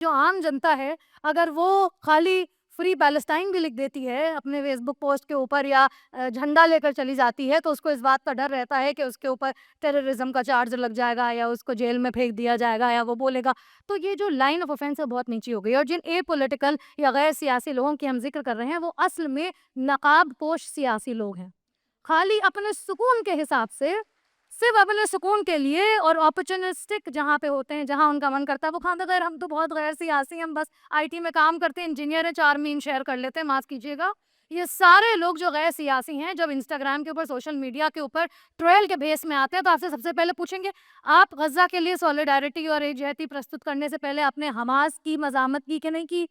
जो आम जनता है, अगर वो खाली फ्री पैलेस्टाइन भी लिख देती है अपने फेसबुक पोस्ट के ऊपर या झंडा लेकर चली जाती है, तो उसको इस बात का डर रहता है कि उसके ऊपर टेररिज्म का चार्ज लग जाएगा या उसको जेल में फेंक दिया जाएगा या वो बोलेगा। तो ये जो लाइन ऑफ ऑफेंस है बहुत नीची हो गई है और जिन एपॉलिटिकल या गैर सियासी लोगों की हम ज़िक्र कर रहे हैं, वो असल में नकाबपोश सियासी लोग हैं। खाली अपने सुकून के हिसाब से, सिर्फ़ अपने सुकून के लिए और ऑपर्च्युनिस्टिक जहाँ पे होते हैं, जहाँ उनका मन करता है वो खाते गैर हम तो बहुत गैर सियासी हैं, हम बस आईटी में काम करते हैं, इंजीनियर हैं, 4 मीम शेयर कर लेते हैं, माफ़ कीजिएगा। ये सारे लोग जो गैर सियासी हैं, जब इंस्टाग्राम के ऊपर, सोशल मीडिया के ऊपर ट्रोल के भेस में आते हैं, तो आपसे सबसे पहले पूछेंगे, आप गज़ा के लिए सॉलिडारिटी और एकजुहती प्रस्तुत करने से पहले आपने हमास की मज़ामत की कि नहीं की?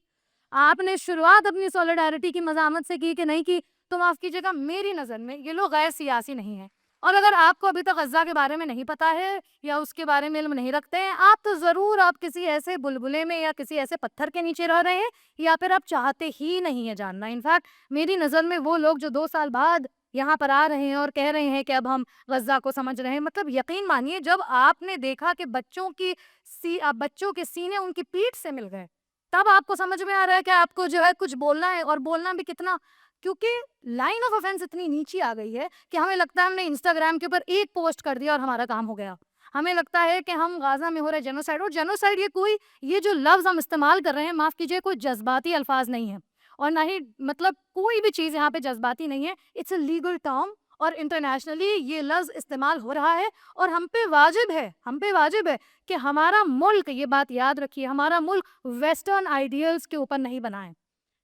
आपने शुरुआत अपनी सॉलिडारिटी की मज़ामत से की कि नहीं की? तो माफ़ कीजिएगा, मेरी नज़र में ये लोग गैर सियासी नहीं हैं। और अगर आपको अभी तक गज़्ज़ा के बारे में नहीं पता है या उसके बारे में इल्म नहीं रखते हैं, आप तो ज़रूर आप किसी ऐसे बुलबुले में या किसी ऐसे पत्थर के नीचे रह रहे हैं या फिर आप चाहते ही नहीं हैं जानना। इनफैक्ट मेरी नज़र में वो लोग जो 2 साल बाद यहाँ पर आ रहे हैं और कह रहे हैं कि अब हम गज़्ज़ा को समझ रहे हैं, मतलब यकीन मानिए जब आपने देखा कि बच्चों के सीने उनकी पीठ से मिल गए, तब आपको समझ में आ रहा है कि आपको जो है कुछ बोलना है और बोलना भी कितना, क्योंकि लाइन ऑफ ऑफेंस इतनी नीची आ गई है कि हमें लगता है हमने इंस्टाग्राम के ऊपर एक पोस्ट कर दिया और हमारा काम हो गया। हमें लगता है कि हम गाज़ा में हो रहे जेनोसाइड, और जेनोसाइड ये जो लफ्ज़ हम इस्तेमाल कर रहे हैं, माफ़ कीजिए, कोई जज़्बाती अल्फ़ाज़ नहीं है और ना ही मतलब कोई भी चीज़ यहाँ पे जज़्बाती नहीं है। इट्स अ लीगल टर्म और इंटरनेशनली ये लफ्ज़ इस्तेमाल हो रहा है और हम पे वाजिब है कि हमारा मुल्क, ये बात याद रखिए, हमारा मुल्क वेस्टर्न आइडियल्स के ऊपर नहीं बना है।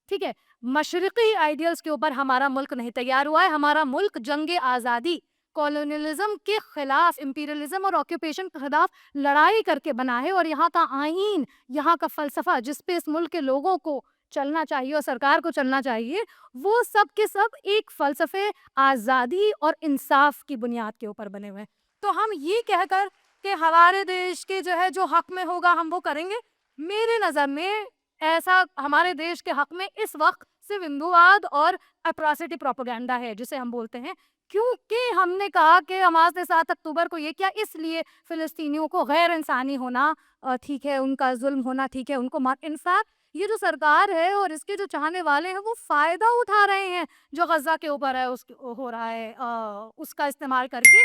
ठीक है? मशरिकी आइडियल्स के ऊपर हमारा मुल्क नहीं तैयार हुआ है, हमारा मुल्क जंग आज़ादी, कॉलोनियलिज़्म के खिलाफ, इम्पीरियलिज़्म और ऑक्यूपेशन के खिलाफ लड़ाई करके बना है और यहाँ का आईन, यहाँ का फ़लसफ़ा जिस पे इस मुल्क के लोगों को चलना चाहिए और सरकार को चलना चाहिए, वो सब के सब एक फ़लसफ़े आज़ादी और इंसाफ़ की बुनियाद के ऊपर बने हुए हैं। तो हम ये कहकर कि हमारे देश के जो है जो हक़ में होगा हम वो करेंगे, मेरी नज़र में ऐसा हमारे देश के हक में इस वक्त सिर्फ हिंदूवाद और अट्रॉसिटी प्रोपेगेंडा है जिसे हम बोलते हैं, क्योंकि हमने कहा कि हमास ने 7 अक्टूबर को ये किया, इसलिए फिलिस्तीनियों को गैर इंसानी होना ठीक है, उनका जुल्म होना ठीक है, उनको मार, इनफैक्ट ये जो सरकार है और इसके जो चाहने वाले हैं वो फायदा उठा रहे हैं जो गजा के ऊपर है, उस हो रहा है उसका इस्तेमाल करके